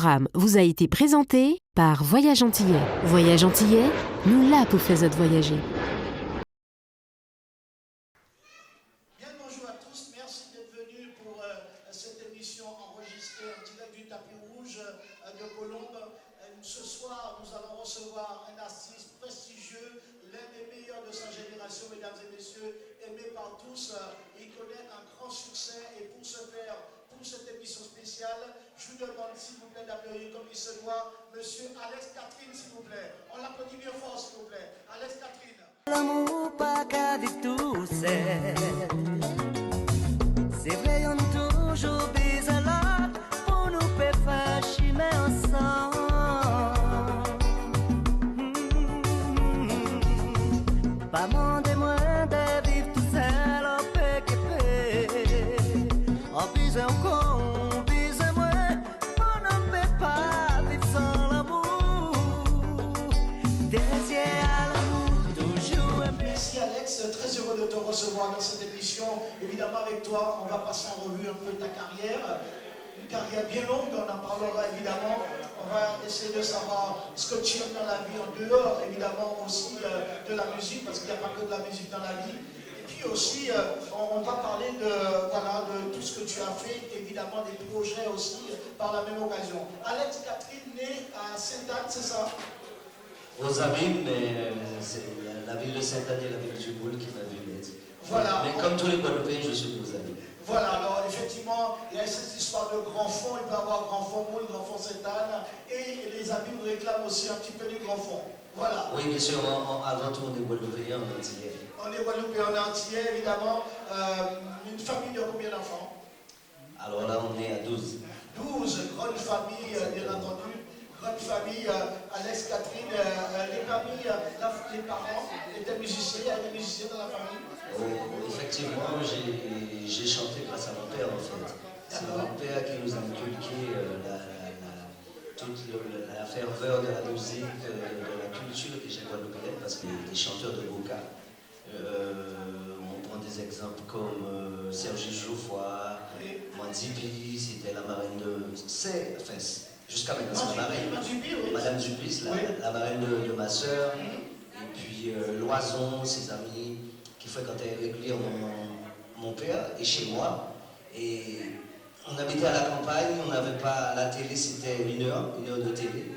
programme vous a été présenté par Voyage Antillais. Voyage Antillais, nous là pour faire voyager. Bien, bonjour à tous, merci d'être venus pour cette émission enregistrée en direct du tapis rouge de Colombes. Ce soir, nous allons recevoir un artiste prestigieux, l'un des meilleurs de sa génération, mesdames et messieurs, aimé par tous. Il connaît un grand succès et pour ce faire, pour cette émission spéciale, je vous demande s'il vous plaît d'applaudir comme il se doit, monsieur Alex Catherine, s'il vous plaît. On l'applaudit bien fort, s'il vous plaît. Alex Catherine. L'amour pas qu'à vivre tout seul. C'est vrai, on toujours besoin là pour nous faire chimer ensemble. Pas demandez-moi de vivre tout seul en paix que paix. En besoin qu'on besoin moi, on ne peut pas vivre sans l'amour. Désir à l'amour, toujours aimer. Merci Alex, très heureux de te recevoir dans cette émission. Évidemment avec toi, on va passer en revue un peu ta carrière. Une carrière bien longue, on en parlera évidemment. On va essayer de savoir ce que tu aimes dans la vie en dehors, évidemment aussi de la musique, parce qu'il n'y a pas que de la musique dans la vie. Et puis aussi, on va parler de tout ce que tu as fait, évidemment des projets aussi par la même occasion. Alex Catherine, né à Sainte-Anne, c'est ça? Aux Amis, mais c'est la ville de Sainte-Anne et la ville du Boule qui m'a vu naître. Voilà. Mais comme tous les Guadeloupéens, je suis aux Amis. Voilà, alors effectivement, il y a cette histoire de grand fond, il peut y avoir grand fond Moule, grand fond Sainte-Anne, et les amis nous réclament aussi un petit peu du grand fond. Voilà. Oui, bien sûr, avant tout, on est Guadeloupéens, on est Antillais. On est Guadeloupéens, on est Antillais, évidemment. Une famille de combien d'enfants? Alors là, on est à 12. 12, grande famille, bien entendu. Grande famille, Alex, Catherine, les familles, les parents étaient musiciens, il y avait des musiciens dans la famille. Oh, effectivement, j'ai chanté grâce à mon père, en fait. C'est mon père qui nous a inculqué toute la ferveur de la musique, de la culture que j'ai guadeloupéenne, parce que les chanteurs de Boca, on prend des exemples comme Sergi Geoffroy, Mandipi, c'était la marraine de... jusqu'à maintenant, c'est la marraine. Madame Dupuis, la marraine de ma soeur, et puis Loison, ses amis, qui fréquentaient régulièrement mon père et chez moi. Et on habitait à la campagne, on n'avait pas la télé, c'était une heure de télé.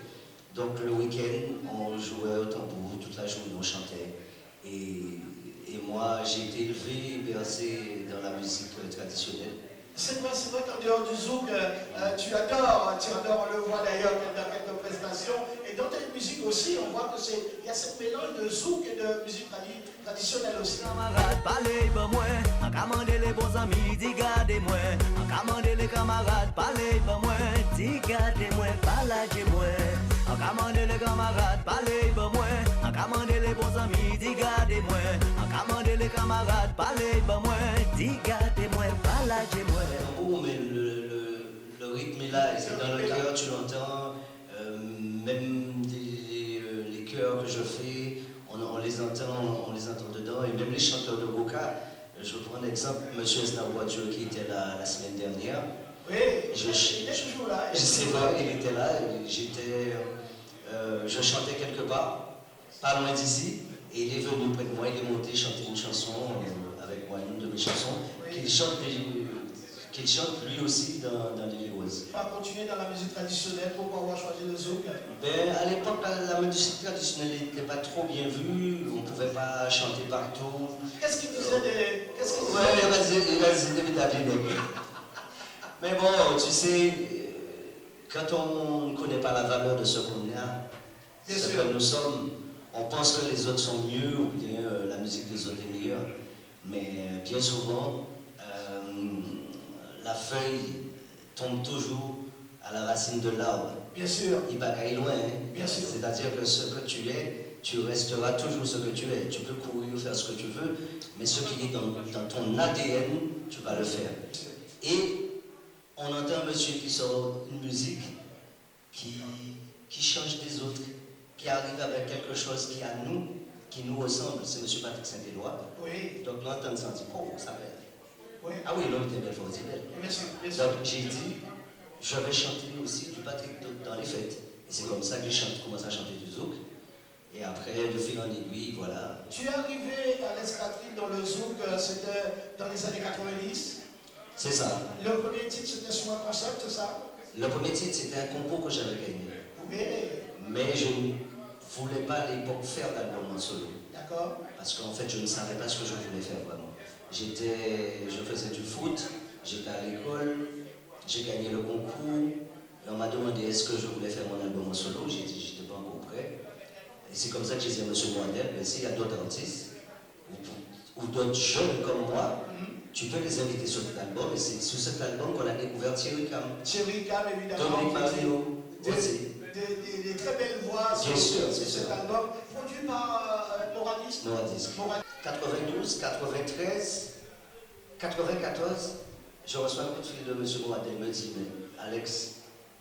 Donc le week-end, on jouait au tambour, toute la journée on chantait. Et moi, j'ai été élevé et bercé dans la musique traditionnelle. C'est vrai qu'en dehors du zouk, tu adores, on le voit d'ailleurs dans quelques prestations. Et dans ta musique aussi, on voit qu'il y a ce mélange de zouk et de musique traditionnelle aussi. Camarades, parlez pas moi. En commandez les bons amis, dis gardez-moi. En commandez les camarades, parlez pas moi. Dis gardez-moi, parlez-moi. En commandez les camarades, parlez pas moi. En commandez les bons amis, dis gardez-moi. En commandez les camarades, parlez pas moi. Dis gardez-moi, parlez-moi. Oh, mais le rythme est là, et c'est dans le cœur, tu l'entends. Même les chœurs que je fais, on les entend dedans. Et même les chanteurs de Boca, je prends un exemple, M. Esnaouadjo qui était là la semaine dernière. Oui, il est toujours là. C'est vrai, il était là. Je chantais quelque part, pas loin d'ici, et il est venu près de moi, il est monté chanter une chanson avec moi, une de mes chansons, qu'il chante lui aussi dans les Léoises. On va continuer dans la musique traditionnelle, pourquoi avoir choisi le zouk? À l'époque, la musique traditionnelle n'était pas trop bien vue, on ne pouvait pas chanter partout. Qu'est-ce qu'il disait de... Ouais, vas-y, mais bon, tu sais, quand on ne connaît pas la valeur de ce qu'on a, ce que nous sommes, on pense que les autres sont mieux ou bien la musique des autres est meilleure. Mais bien souvent, la feuille tombe toujours à la racine de l'arbre. Bien sûr. Il va aller loin. Bien sûr. C'est-à-dire que ce que tu es, tu resteras toujours ce que tu es. Tu peux courir, faire ce que tu veux, mais ce qui est dans ton ADN, tu vas le faire. Et on entend un monsieur qui sort une musique qui change des autres, qui arrive avec quelque chose qui nous ressemble. C'est M. Patrick Saint-Éloi. Oui. Donc nous entendons ça, on dit, oh, ça va. Oui. Ah oui, l'homme était belle, faut dire belle. Merci. Donc j'ai dit, je vais chanter aussi du Patrick dans les fêtes. Et c'est comme ça que j'ai commencé à chanter du zouk. Et après, de fil en aiguille, voilà. Tu es arrivé à l'escadrille dans le zouk, c'était dans les années 90. C'est ça. Le premier titre, c'était sur un concept, c'est ça? Le premier titre, c'était un concours que j'avais gagné. Oui. Mais je ne voulais pas à l'époque faire d'album en solo. D'accord. Parce qu'en fait, je ne savais pas ce que je voulais faire vraiment. Je faisais du foot, j'étais à l'école, j'ai gagné le concours. Et on m'a demandé est-ce que je voulais faire mon album en solo. J'ai dit j'étais pas encore prêt. Et c'est comme ça que j'ai dit à M. Moindel, mais s'il y a d'autres artistes ou d'autres jeunes comme moi, tu peux les inviter sur cet album. Et c'est sur cet album qu'on a découvert Thierry Cam. Thierry Cam, évidemment. Dominique Mario. Des très belles voix Bien sûr, sur cet album. Produit par Moradis. Moradis. 92, 93, 94, je reçois un coup de fil de M. Moradel. Il me dit mais Alex,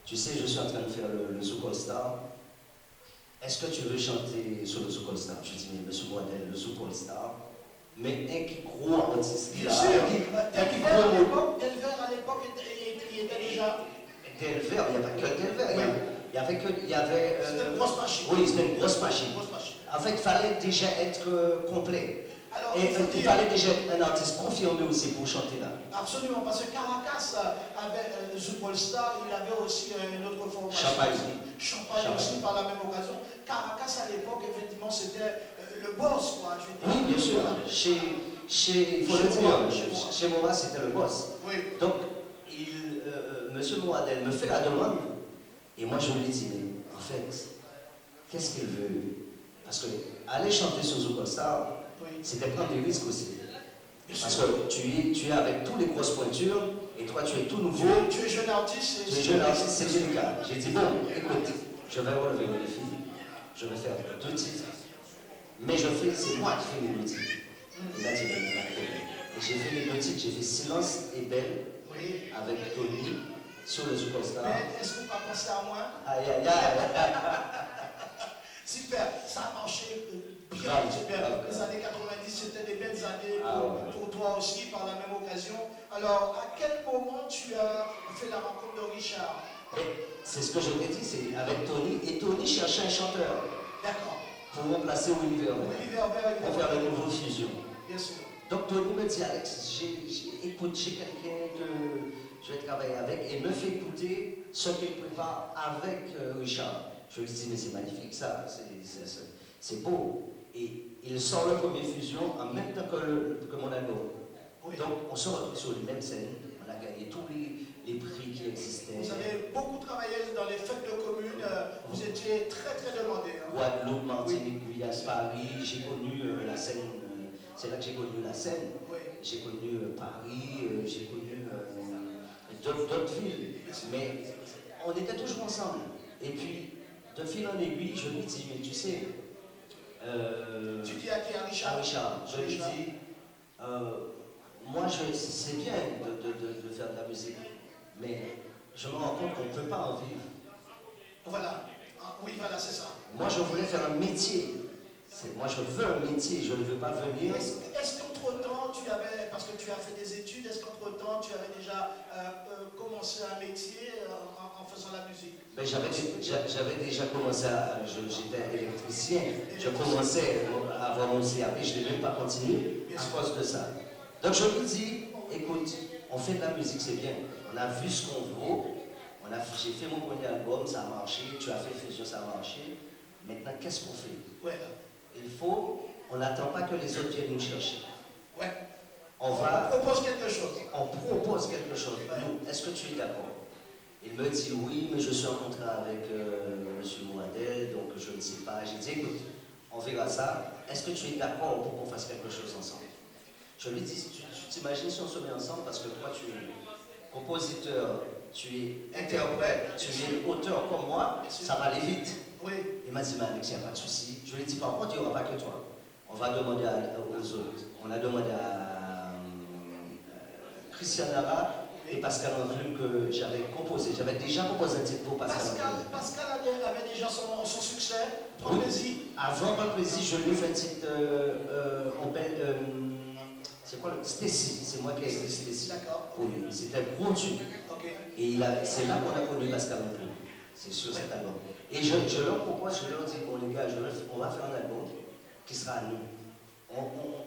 tu sais, je suis en train de faire le Zouk All Star. Est-ce que tu veux chanter sur le Zouk All Star? Je dis mais M. Moradel, le Zouk All Star. Mais un qui gros artiste. Bien sûr. Delver à l'époque, il était déjà. Delver, il n'y avait pas que Delver. Il y avait. C'était une grosse machine. Oui, c'était une grosse machine. Une grosse machine. En fait, il fallait déjà être complet. Alors, et il fallait déjà être un artiste confirmé aussi pour chanter là. Absolument, parce que Caracas avait Zouk All Star, il avait aussi une autre formation. Champagne aussi par la même occasion. Caracas à l'époque, effectivement, c'était le boss, quoi. Je veux dire. Oui, bien sûr. Il faut le dire, chez Mora, c'était le boss. Oui. Donc, M. Moradel me fait la demande, et moi je lui dis, mais en fait, qu'est-ce qu'il veut? Parce que aller chanter sur Zouk All Star, c'était prendre des risques aussi. Parce que tu es avec toutes les grosses pointures, et toi tu es tout nouveau. Tu es jeune artiste. Tu es jeune artiste, c'est délicat. J'ai dit, bon, écoute, je vais relever le défi, je vais faire 2 titres, mais c'est moi qui fais les 2 titres. Il a dit, et j'ai fait les 2 titres, j'ai fait Silence et Belle, avec Tony, sur le Zouk All Star. Mais est-ce qu'on va penser à moi? Aïe, aïe, aïe. Super, ça a marché bien, super. Les années 90, c'était des belles années pour toi aussi, par la même occasion. Alors, à quel moment tu as fait la rencontre de Richard? C'est ce que je t'ai dit, c'est avec Tony. Et Tony cherchait un chanteur. D'accord. Pour remplacer Olivier Vert. Pour faire une nouvelle fusion. Bien sûr. Donc Tony me dit, Alex, écoute, j'ai quelqu'un que je vais travailler avec et me fait écouter ce qu'il prépare avec Richard. Je lui dis, mais c'est magnifique ça, c'est beau. Et il sort le premier fusion en même temps que mon album. Oui. Donc on se retrouve sur les mêmes scènes, on a gagné tous les prix qui existaient. Vous avez beaucoup travaillé dans les fêtes de communes, vous étiez très très demandé. Hein. Guadeloupe, Martinique, Guyane, Paris, j'ai connu la scène, c'est là que j'ai connu la scène. Oui. J'ai connu Paris, j'ai connu d'autres villes, mais on était toujours ensemble. Et puis, de fil en aiguille, je lui dis, mais tu sais... tu dis à qui? À Richard? À Richard. Je lui dis, moi, c'est bien de faire de la musique, mais je me rends compte qu'on ne peut pas en vivre. Voilà. Oui, voilà, c'est ça. Moi, je voulais faire un métier. Moi, je veux un métier, je ne veux pas venir... Est-ce qu'entre-temps, tu avais, parce que tu as fait des études, est-ce qu'entre-temps, tu avais déjà commencé un métier en faisant la musique? Ben, j'avais déjà commencé j'étais électricien, je commençais à avoir mon CAP, je n'ai même pas continué à cause de ça. Donc je lui dis, écoute, on fait de la musique, c'est bien, on a vu ce qu'on vaut, j'ai fait mon premier album, ça a marché, tu as fait Fusion, ça a marché, maintenant qu'est-ce qu'on fait? Ouais. On n'attend pas que les autres viennent nous chercher. Ouais. On propose quelque chose. On propose quelque chose. Nous, est-ce que tu es d'accord? Il me dit oui, mais je suis en contrat avec M. Moindel, donc je ne sais pas. J'ai dit écoute, on verra ça. Est-ce que tu es d'accord pour qu'on fasse quelque chose ensemble? Je lui dis, tu t'imagines si on se met ensemble parce que toi tu es compositeur, tu es interprète, tu es auteur comme moi, ça va aller vite. Oui. Il m'a dit, mais Alex, il n'y a pas de souci. Je lui ai dit, par contre, il n'y aura pas que toi. On va demander aux autres. On a demandé à Christian Lara et Pascal Enclume que j'avais composé. J'avais déjà composé un titre pour Pascal Enclume. Pascal avait déjà son succès. Poésie. Avant Poésie, je lui ai fait un titre c'est quoi le Stacy? C'est moi qui ai écrit Stacy. D'accord. Oui, c'était un gros tube. Ok. Ok. Et c'est là qu'on a connu Pascal Monplou. C'est sur cet album. Et je leur propose, je leur dis, bon les gars, on va faire un album qui sera à nous.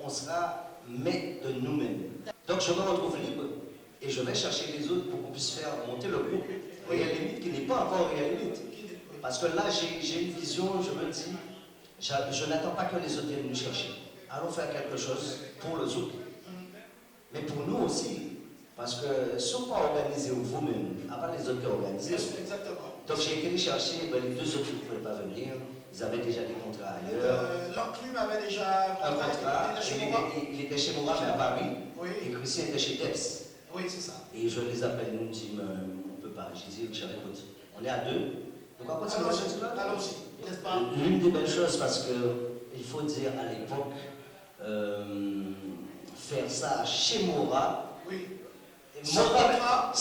On sera maître de nous-mêmes. Donc je me retrouve libre et je vais chercher les autres pour qu'on puisse faire monter le groupe Réal Limite qui n'est pas encore Réal Limite. Parce que là j'ai une vision, je me dis, je n'attends pas que les autres viennent nous chercher. Allons faire quelque chose pour les autres. Mais pour nous aussi. Parce que si on ne peut pas organiser vous-même, à part les autres qui organisent. Exactement. Donc j'ai été les chercher, les deux autres qui ne pouvaient pas venir. Ils avaient déjà des contrats ailleurs. L'enclume avait déjà Un contrat, il était chez moi, mais à Paris. Oui. Et Christian était chez Teps. Oui, c'est ça. Et je les appelle, nous, on dit, on ne peut pas. J'ai dit, Richard, écoute, on est à deux. Donc on continue. Allons-y, n'est-ce pas? L'une des belles choses, parce qu'il faut dire à l'époque, faire ça chez Mora. Oui. Sans contrat,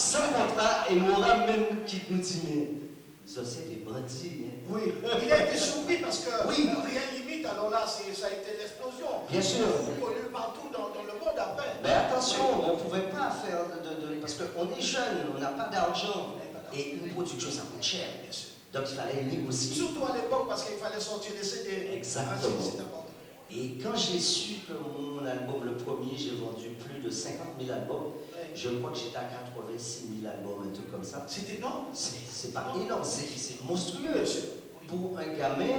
et Mora même qui nous dit, mais ça c'est des bandits. Hein. Oui, il a été surpris parce que oui. Réal Limite, alors là, ça a été l'explosion. Bien sûr. Connu partout dans le monde après. Mais attention, on ne pouvait pas faire parce qu'on est jeune, on n'a pas d'argent. Et une production, ça coûte cher. Bien sûr. Donc il fallait négocier. Surtout à l'époque, parce qu'il fallait sortir des CD. Exactement. C'est important. Et quand j'ai su que mon album, le premier, j'ai vendu plus de 50 000 albums, je crois que j'étais à 86 000 albums, un truc comme ça. C'est énorme. C'est pas énorme, c'est monstrueux. Pour un gamin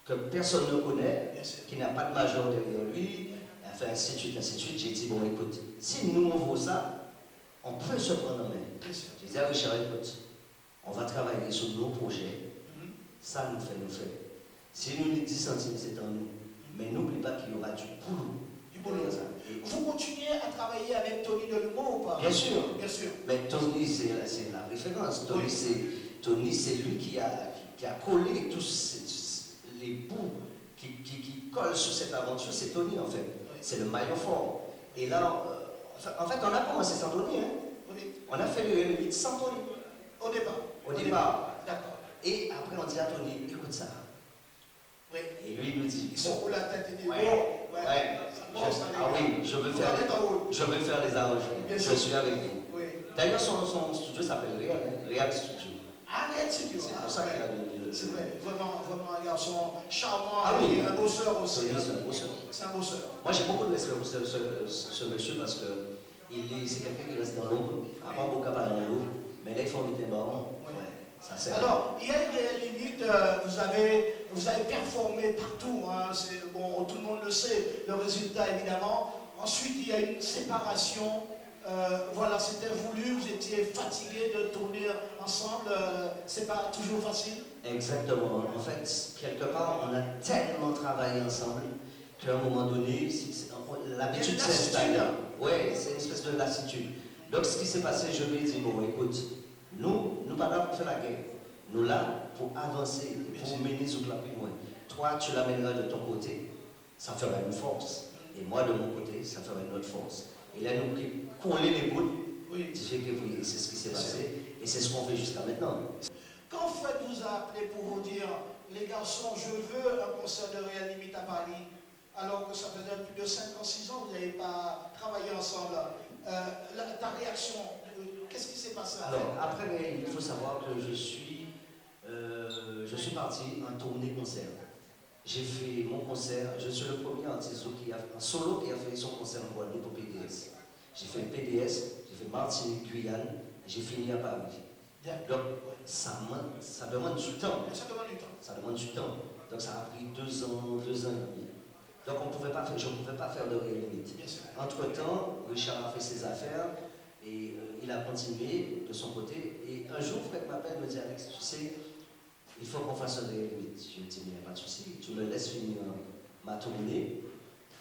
que personne ne connaît, qui n'a pas de major derrière lui, enfin ainsi de suite, j'ai dit, bon écoute, si nous on vaut ça, on peut se prendre en main. J'ai dit à Richard, écoute, on va travailler sur nos projets, ça nous fait. Si nous les 10 centimes, c'est en nous. Mais n'oublie pas qu'il y aura du boulot. Vous continuez à travailler avec Tony Delumeau ou pas? Bien sûr. Bien sûr. Mais Tony, c'est la référence. Tony, c'est lui qui a collé tous les bouts qui collent sur cette aventure. C'est Tony, en fait. C'est le maillon fort. Et là, en fait, on a commencé sans Tony. Hein. Oui. On a fait le 8 sans Tony. Au départ. Au départ. D'accord. Et après, on dit à Tony, écoute ça. Oui. Et lui, il nous dit, ils sont pour la tête et des ah oui, je veux faire les arrangements. Je suis avec vous. Oui. D'ailleurs, son studio s'appelle Réal Studio. Ah, Réal Studio. C'est pour ça qu'il a donné le. C'est vrai, vraiment un garçon charmant oui. et un bosseur aussi. C'est un bosseur. C'est un bosseur. Moi, j'ai beaucoup de respect pour ce monsieur parce que c'est quelqu'un qui reste dans l'ombre. À part beaucoup parler dans l'ombre, mais là, il faut mettre un baron. Alors, il y a une Réal Limite, vous avez performé partout, hein, bon, tout le monde le sait, le résultat évidemment. Ensuite, il y a une séparation, voilà, c'était voulu, vous étiez fatigué de tourner ensemble, c'est pas toujours facile. Exactement, en fait, quelque part, on a tellement travaillé ensemble qu'à un moment donné, l'habitude s'installe. Oui, c'est une espèce de lassitude. Donc, ce qui s'est passé, je lui ai dit, bon, écoute, nous pas là pour faire la guerre. Nous là pour avancer, pour mener ce club plus loin. Toi, tu l'amèneras de ton côté, ça fera une force. Et moi, de mon côté, ça fera une autre force. Et là, nous coller les boules, c'est ce qui s'est passé. Et c'est ce qu'on fait jusqu'à maintenant. Quand Fred vous a appelé pour vous dire, les garçons, je veux un concert de Réal Limite à Paris, alors que ça faisait plus de 5 ans, 6 ans, vous n'avez pas travaillé ensemble, ta réaction, qu'est-ce qui s'est passé? Alors, après, il faut savoir que je suis parti en tournée concert. J'ai fait mon concert, je suis le premier artiste en solo qui a fait son concert en Guadeloupe au PDS. J'ai fait le PDS, j'ai fait Martinique, Guyane, et j'ai fini à Paris. Donc, ça demande du temps. Ça demande du temps. Donc, ça a pris 2 ans et demi. Donc, je ne pouvais pas faire de Réal Limite. Entre-temps, Richard a fait ses affaires et il a continué de son côté. Et un jour, Fred m'appelle, me dit, Alex, tu sais, il faut qu'on fasse un Réal Limite. Je lui dis, mais il n'y a pas de souci, tu me laisses finir ma tournée.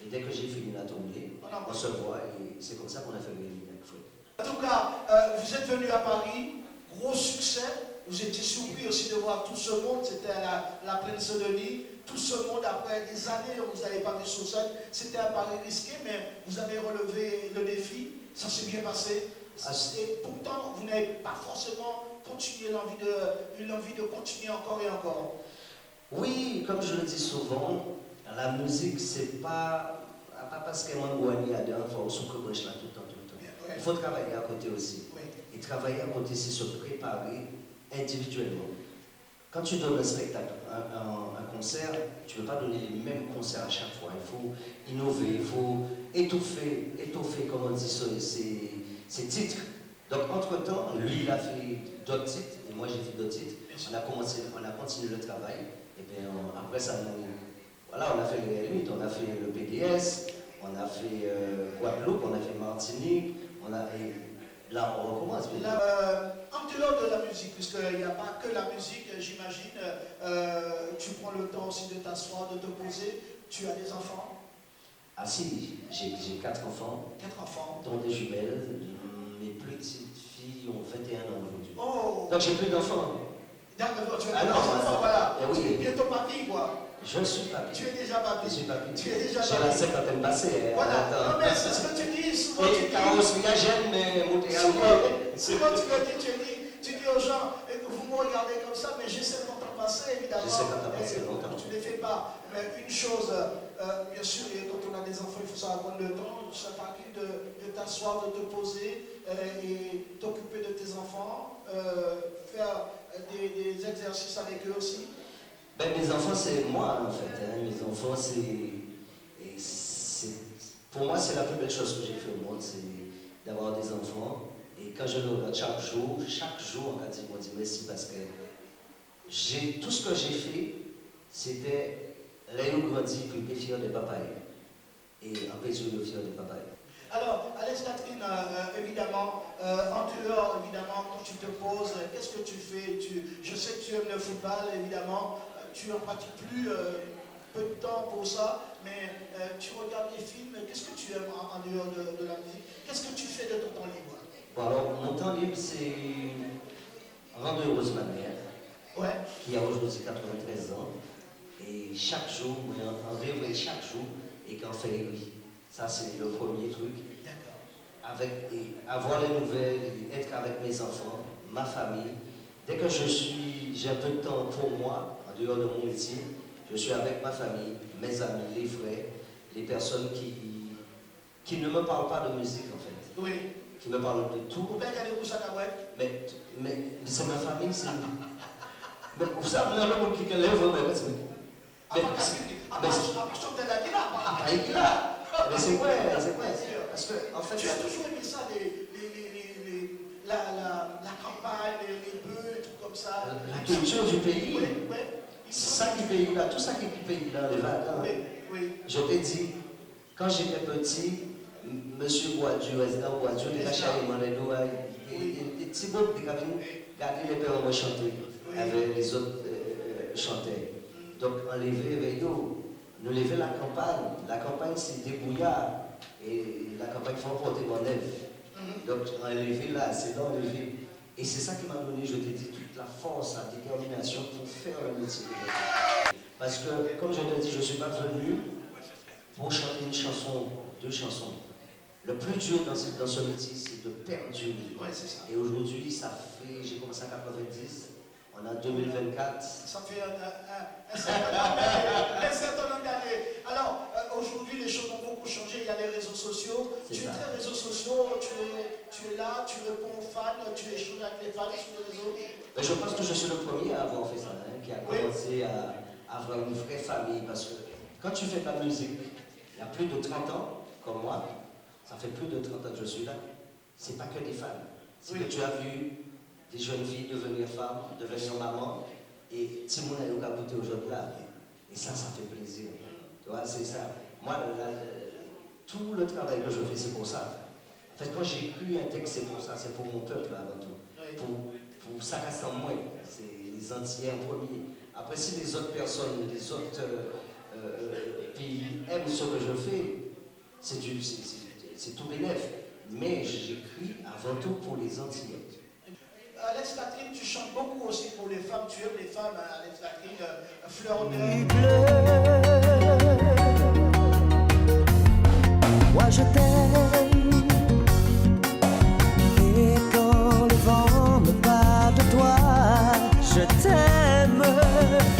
Et dès que j'ai fini la tournée, on se voit et c'est comme ça qu'on a fait Réal Limite avec Fred. En tout cas, vous êtes venu à Paris, gros succès. Vous étiez surpris aussi de voir tout ce monde, c'était à la Plaine-Saint-Denis. Tout ce monde, après des années où vous n'avez pas vu sur scène, c'était un pari risqué, mais vous avez relevé le défi, ça s'est bien passé. Et pourtant, vous n'avez pas forcément continué l'envie de continuer encore et encore. Oui, comme je le dis souvent, la musique, c'est pas parce qu'elle m'a gagné à deux fois, on se là tout le temps. Il faut travailler à côté aussi. Oui. Et travailler à côté, c'est se préparer individuellement. Quand tu donnes un spectacle, un concert, tu ne peux pas donner les mêmes concerts à chaque fois. Il faut innover, il faut étoffer comme on dit, ses titres. Donc, entre-temps, lui, il a fait d'autres titres, et moi, j'ai fait d'autres titres. On a continué le travail, et bien après ça, voilà, on a fait les L8, on a fait le PDS, on a fait Guadeloupe, on a fait Martinique, et là, on recommence. En dehors de la musique, puisqu'il n'y a pas que la musique, j'imagine, tu prends le temps aussi de t'asseoir, de te poser. Tu as des enfants? Ah si, j'ai 4 enfants. 4 enfants. Dont des jumelles. Mes petites filles ont 21 ans aujourd'hui. Oh! Donc j'ai plus d'enfants. D'accord, tu as Ah des non, enfants, voilà. Oui. Tu es bientôt papy, quoi. Je suis papy. Tu es déjà papy. Je suis papy. Tu es déjà J'ai papy. la cinquantaine passée. Voilà. Non, mais c'est ce que tu dis souvent. Et carrosserie, j'aime, mais monter à souvent tu le dis, tu dis aux gens, et que vous me regardez comme ça, mais j'ai 50 ans passés, évidemment. J'ai 50 ans passés, longtemps. Tu ne les fais pas. Mais une chose, bien sûr, et quand on a des enfants, il faut savoir prendre le temps, c'est pas de t'asseoir, de te poser et t'occuper de tes enfants, faire des exercices avec eux aussi. Ben, mes enfants, c'est moi, en fait. Hein. Mes enfants, pour moi, c'est la plus belle chose que j'ai fait au monde, c'est d'avoir des enfants. Et quand je le regarde chaque jour, on m'a dit merci parce que tout ce que j'ai fait, c'était les grandi puis les fiers de papa. Et après, je le fier de papa. Alors, Alex Catherine, évidemment, en dehors, évidemment, quand tu te poses, qu'est-ce que tu fais? Je sais que tu aimes le football, évidemment, tu en pratiques plus peu de temps pour ça, mais tu regardes les films, qu'est-ce que tu aimes en dehors de la musique? Qu'est-ce que tu fais de ton temps libre? Bon, alors, mon temps libre, c'est rendre heureuse ma mère, qui a aujourd'hui 93 ans, et chaque jour, on rêve chaque jour, et qu'en fait lui. Ça, c'est le premier truc. Avoir les nouvelles, être avec mes enfants, ma famille. Dès que j'ai un peu de temps pour moi, en dehors de mon métier, je suis avec ma famille, mes amis, les frères, les personnes qui ne me parlent pas de musique, en fait. Oui. Qui me parlent de tout. Mais c'est ma famille, c'est... Mais vous savez, le monde qui lève, mais c'est vrai. Parce que, en fait, tu as toujours aimé ça, la campagne, les bœufs, et tout comme ça. La culture du pays. Oui. C'est ça qui paye là, tout ça qui paye là, les vacances. Oui. Je t'ai dit, quand j'étais petit, Monsieur Boadieu, résident Boadieu, il a chargé mon édo, des petits bouts de cabine, garder les pères chanter, avec les autres chantaient. Donc, on levait avec nous. Nous lever la campagne. La campagne, c'est débrouillard. Et la campagne, il faut porter mon œuvre. Donc, on levé là, c'est là, on levé. Et c'est ça qui m'a donné, je t'ai dit, toute la force, la détermination pour faire le métier. Parce que, comme je te dis, je ne suis pas venu pour chanter une chanson, 2 chansons. Le plus dur dans ce métier, c'est de perdurer. C'est ça. Et aujourd'hui, j'ai commencé à 90. On a 2024. Ça fait un certain nombre d'années. Alors, aujourd'hui, les choses ont beaucoup changé. Il y a les réseaux sociaux. Tu es très réseaux sociaux. Tu es là, tu réponds aux fans, tu échanges avec les fans sur les réseaux. Mais je pense que je suis le premier à avoir fait ça, qui a commencé à avoir une vraie famille. Parce que quand tu fais de la musique, il y a plus de 30 ans, comme moi, ça fait plus de 30 ans que je suis là, c'est pas que des fans. C'est que tu as vu des jeunes filles devenir femmes, devenir maman, et Timon a eu qu'à goûter aujourd'hui là. Et ça fait plaisir. Tu vois, c'est ça. Moi, tout le travail que je fais, c'est pour ça. En fait, quand j'écris un texte, c'est pour ça, c'est pour mon peuple avant tout. Pour ça qu'à sans moi, c'est les Antillais en premier. Après, si les autres personnes, les autres pays aiment ce que je fais, c'est tout bénéf. Mais j'écris avant tout pour les Antillais. Alex Catherine, tu chantes beaucoup aussi pour les femmes. Tu aimes les femmes, Alex Catherine, Fleur Moi je t'aime. Et quand le vent me parle de toi, je t'aime.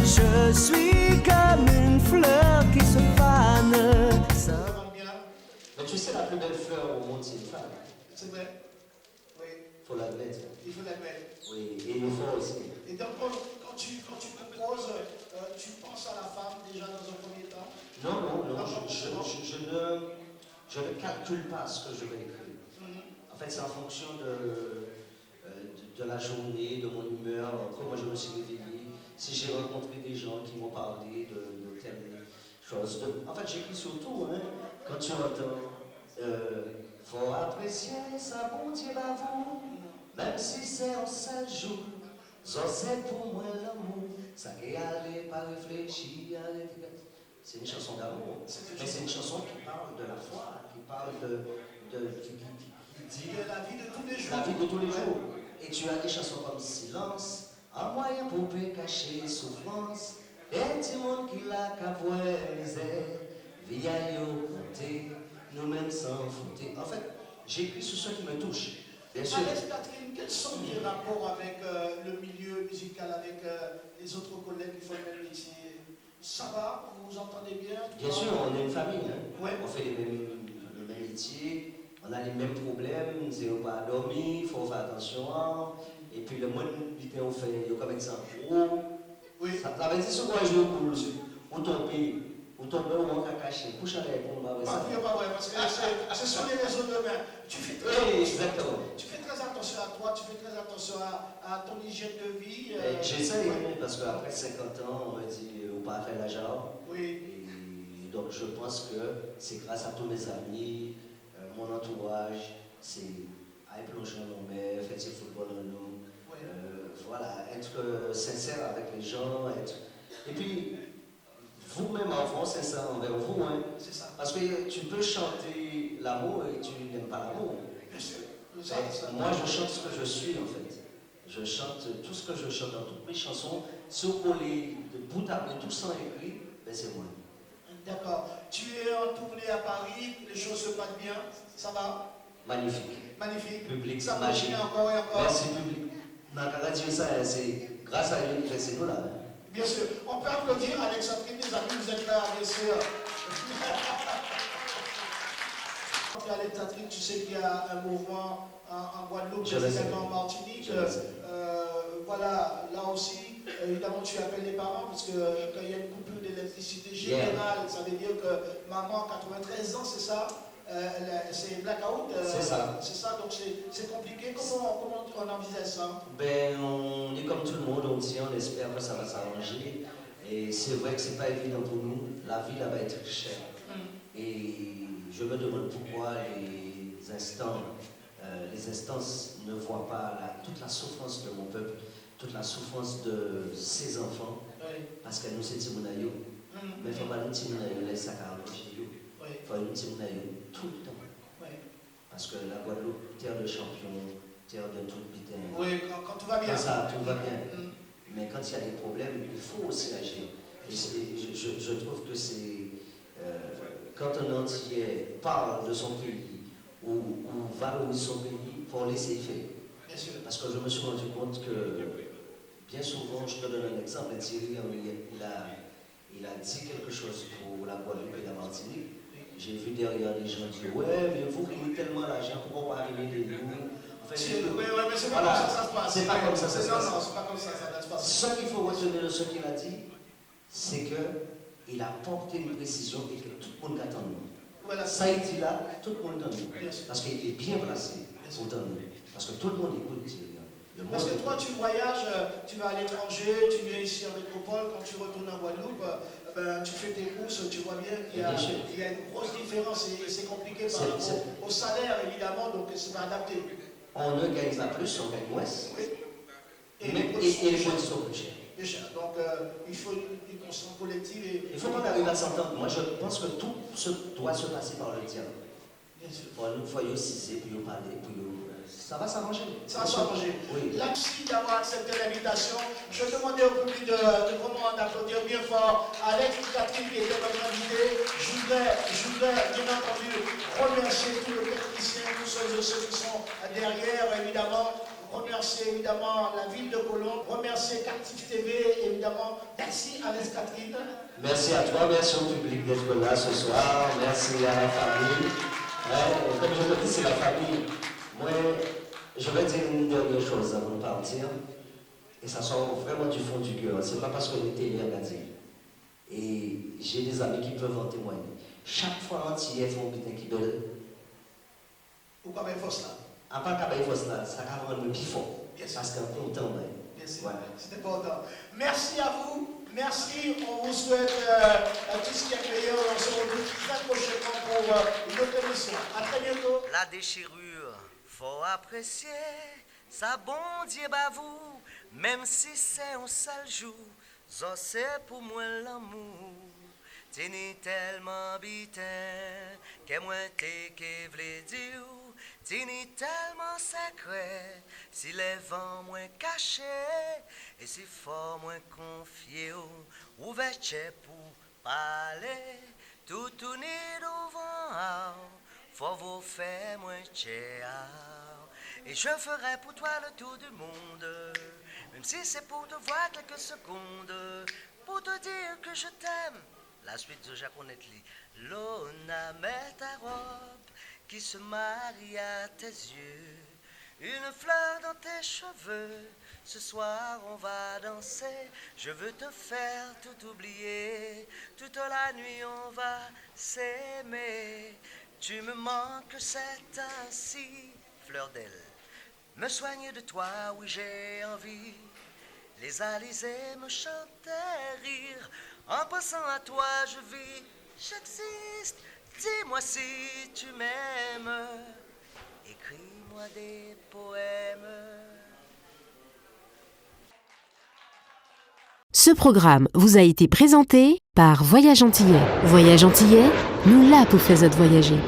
Je suis comme une fleur qui se fane. Mais tu sais, la plus belle fleur au monde, c'est une femme. C'est vrai. Oui. faut l'admettre. Il faut l'admettre. Oui, et il faut aussi. Et donc, quand tu composes, tu penses à la femme déjà dans un premier temps? Non, je ne calcule pas ce que je vais écrire. En fait, c'est en fonction de la journée, de mon humeur, comment je me suis réveillé, si j'ai rencontré des gens qui m'ont parlé de telle chose. En fait, j'écris surtout, hein, quand tu entends faut apprécier sa bonté à vous, même si c'est un seul jour. Ça, c'est pour moi l'amour, ça qui allait pas réfléchir. C'est une chanson d'amour, mais c'est une chanson qui parle de la foi, qui parle qui dit la vie de tous les jours. la vie de tous les jours. Et tu as des chansons comme Silence, un moyen pour cacher souffrance, et du monde qui l'a qu'à voir misère, vieille compter, nous-mêmes sans fouter. En fait, j'écris sur ce qui me touche. Bien sûr. Alex, Catherine, quels sont tes rapports avec le milieu musical, avec les autres collègues qui font le même métier? Ça va? Vous vous entendez bien? Bien sûr, on est une famille. Hein? Ouais. On fait le même métier, on a les mêmes problèmes, c'est on va dormir, il faut faire attention. Et puis le monde, on fait comme exemple. Oui. Ça veut dire ce qu'on joue pour ou tomber, ou tomber au manque à cacher, couche à l'air pour moi. Pas vrai, parce que ce sont les réseaux de main. Tu fais très attention à toi, tu fais très attention à ton hygiène de vie. J'essaie, parce qu'après 50 ans, on me dit, on va faire l'argent. Oui. Et donc je pense que c'est grâce à tous mes amis, mon entourage, c'est aller plonger dans nos mers, faire du football dans nous. Voilà, être sincère avec les gens. Et puis, vous-même, enfant, sincère envers vous. Hein, c'est ça. Parce que tu peux chanter l'amour et tu n'aimes pas l'amour. Bien sûr. Moi, je chante ce que je suis, en fait. Je chante tout ce que je chante dans toutes mes chansons. Si on les de bout à bout, tout sans écrit, ben c'est moi. D'accord. Tu es en tournée à Paris, les choses se passent bien, ça va? Magnifique. Magnifique. Public, ça magique. continue encore et encore. Merci, public. C'est grâce à lui que c'est nous là. Bien sûr. On peut applaudir Alexandrine, les amis, vous êtes là, bien sûr. Alexandrine, tu sais qu'il y a un mouvement en Guadeloupe, également en Martinique. Voilà, là aussi, évidemment, tu appelles les parents, parce que quand il y a une coupure d'électricité générale, ça veut dire que maman, 93 ans, c'est ça? C'est blackout. C'est ça. C'est ça, donc c'est compliqué. Comment on envisage ça? Ben, on est comme tout le monde, on tient, on espère que ça va s'arranger. Et c'est vrai que c'est pas évident pour nous. La vie là va être chère. Et je me demande pourquoi les instances ne voient pas toute la souffrance de mon peuple, toute la souffrance de ses enfants, parce qu'elle nous c'est Timonayo. Mais il faut pas nous Timonayo, les sacs à il faut nous Timonayo tout le temps. Parce que la Guadeloupe, terre de champions, terre de tout putain. Oui, quand tout va bien. Quand ça, tout va bien. Mais quand il y a des problèmes, il faut aussi agir. Et je trouve que c'est. Quand un entier parle de son pays ou valorise son pays, il faut laisser faire. Bien sûr. Parce que je me suis rendu compte que bien souvent, je te donne un exemple, Thierry, il a dit quelque chose pour la Guadeloupe et la Martinique. J'ai vu derrière les gens dire ouais, mais vous gagnez tellement l'argent, pourquoi pas arriver de nous? En fait, mais c'est pas comme ça ça se passe. C'est pas comme ça ça se passe. Non, c'est pas comme ça ça se passe. Ce qu'il faut retenir de ce qu'il a dit, c'est qu'il a porté une précision et que tout le monde attend nous. Voilà. Ça, il dit là, tout le monde attend nous. Parce qu'il est bien placé pour attendre nous. Parce que tout le monde écoute Thierry. Parce que toi, tu voyages, tu vas à l'étranger, tu viens ici en métropole, quand tu retournes en Guadeloupe, tu fais tes courses, tu vois bien qu'il y a une grosse différence et c'est compliqué par rapport au salaire, évidemment, donc c'est pas adapté. On ne gagne pas plus, on gagne moins. Oui. Et les produits sont plus chers. Donc il faut une conscience collective. Il faut qu'on arrive à s'entendre. Moi, je pense que tout doit se passer par le dialogue. Bien sûr. Il faut y aussi, puis parler, puis ça va s'arranger. Ça va s'arranger. Oui. Merci d'avoir accepté l'invitation. Je vais demander au public de vraiment d'applaudir bien fort Alex et Catherine qui étaient notre invité. Je voudrais bien entendu remercier tous les techniciens, tous ceux qui sont derrière, évidemment. Remercier évidemment la ville de Colombe, remercier Captif TV, évidemment. Merci Alex Catherine. Merci à toi, merci au public d'être là ce soir, merci à la famille. Comme je te dis, c'est la famille. Moi, Je vais dire une dernière chose avant de partir, et ça sort vraiment du fond du cœur. C'est pas parce qu'on était hier à dire. Et j'ai des amis qui peuvent en témoigner. Chaque fois entier font bien qui belle. Ou comme un fausse là. À part qu'à là, ça va rendre le plus fort. Bien sûr. Parce qu'on est content. Bien sûr. Voilà. C'est important. Merci à vous. Merci. On vous souhaite tout ce qui est meilleur. On se retrouve très prochainement pour une autre émission. À très bientôt. La déchirure, faut apprécier. Ça bon Dieu bah vous, même si c'est un seul jour, ça c'est pour moi l'amour. T'es tellement bitin, que moi t'es que v'lait dire. T'es tellement secret, si les vents moins cachés, et si fort moins confié, ouverture pour parler, tout tourner devant, faut vous faire moins cher. Et je ferai pour toi le tour du monde, même si c'est pour te voir quelques secondes, pour te dire que je t'aime. La suite de Jacques Onetli. Lona, met ta robe qui se marie à tes yeux, une fleur dans tes cheveux. Ce soir on va danser, je veux te faire tout oublier. Toute la nuit on va s'aimer. Tu me manques, c'est ainsi, fleur d'elle. Me soigner de toi, oui j'ai envie. Les alizés me chantaient rire. En pensant à toi, je vis, j'existe. Dis-moi si tu m'aimes. Écris-moi des poèmes. Ce programme vous a été présenté par Voyage Antillais. Voyage Antillais, nous là pour faire voyager.